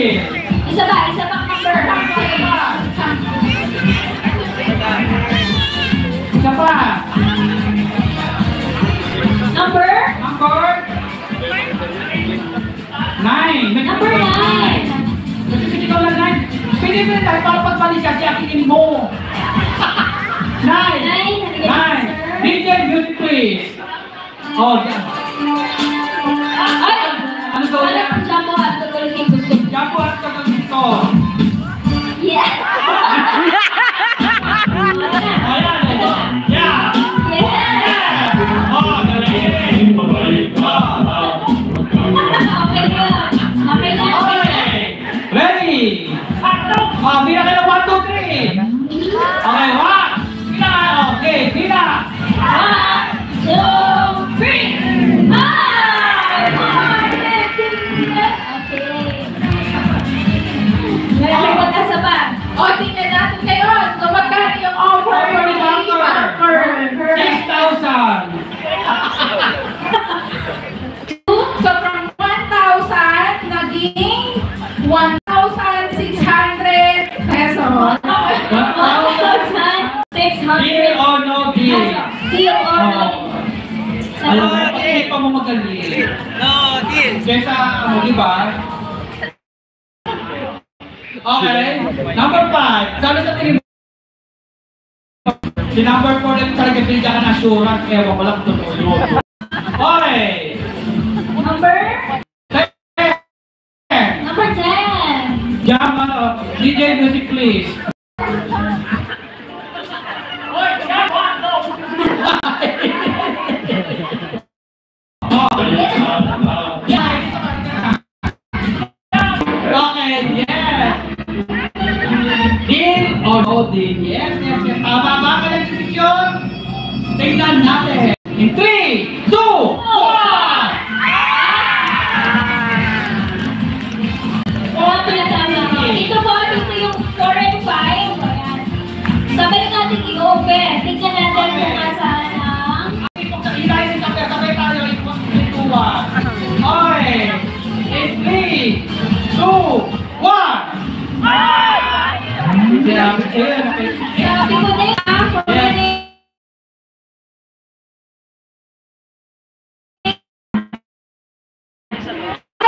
please. Isa pang number. Isa pa. Number? Number 9. Number 9. Kasi ikaw lang 9. Pwede mo tayo para pagbalik siya siya akin mo. 9. 9. DJ music please. Oh, yan. Ay! Ano daw yan? Jumbo at tutulungin gusto. Jumbo at tutulungin ko. Yeah! Ayan, ito. Yeah! Yeah! Oh, galing! Okay na. Okay na. Okay! Ready! Oh, bila kayo 1, 2, 3. Okay, 1. Bila kayo. Okay, bila. 1, 2, 3. May magkasama. O, tingnan natin ngayon kung magkano yung offer ni Parker. 6,000. So, from 1,000, naging 1,600 pesos. 1,600. Deal or no deal? Deal or no deal? Alam mo, hindi pa mo magaling. No, deal. Kesa, di ba? Okay. Number 5. Sabi sa tingin mo, si number 4 lang talaga binigyan ka ng assurance. Ewan ko lang totoo yun. Okay. Number? 10. Number 10. Jam, DJ music please. Okay, yes. Deal or no deal? Yes, yes, yes. Tama ba ka ng desisyon? Tingnan natin. In 3, 2, 1! Ito po, ito yung 4 and 5. Ayan. Sabay natin i-open. Tingnan natin kung asaan ang... Sabay tayo. Okay. In 3, 2, 1! Sabi ko na yung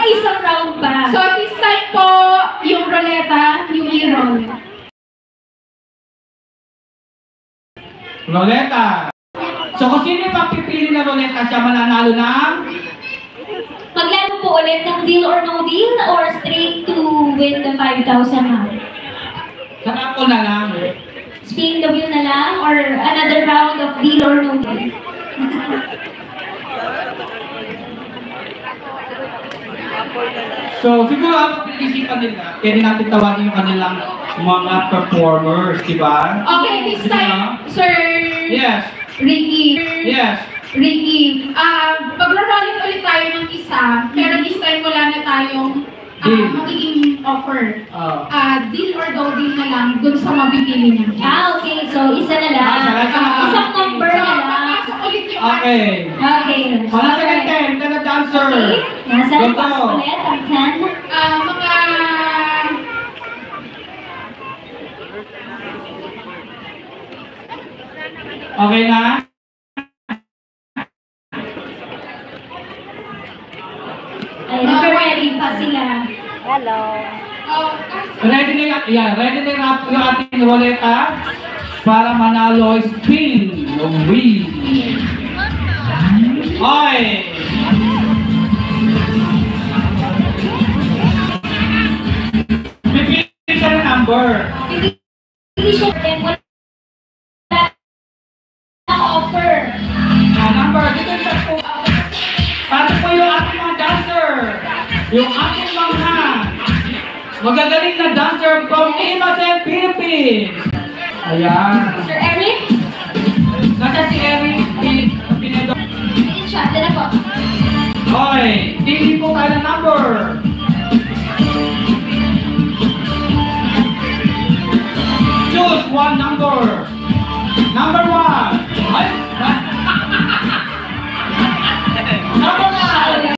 isang round pa. So, this time po, yung ruleta, yung i-roll. Roleta. So kung sino yung pagpipili na roleta, siya mananalo ng? Maglaro po ulit ng deal or no deal or straight to win the 5,000 na? Saka po na lang. Spin the wheel na lang or another round of deal or no deal? So siguro ang pinag-isipan nila, pwede natin tawagin yung kanilang mga performers, di ba? Okay, this time, Sir Yes. Ricky. Yes. Ricky, pag-rolling ulit tayo ng isa, pero this time wala na tayong magiging offer. Deal or no deal na lang dun sa mabibili niya. Okay. So, isa na lang. Isang number na lang. Okay. Okay. Para sa 10, ka na dancer. Okay. Nasa box ulit, ang 10. Mga... Okay na? Ay, ready pa sila. Hello. Ready na yung ating roleta para manalo spin o wheel. Okay. Pipili siya ng number. Hindi siya wala ang offer. Number, dito siya po. Para po yung ating mga dancer. Yung ating mga magagaling na dancer from Imasen, Philippines. Ayan. Sir Eric? Nasa si Eric Pinedo. Siya, dala po. Okay, pili po tayo ng number. Choose one number. Number 1.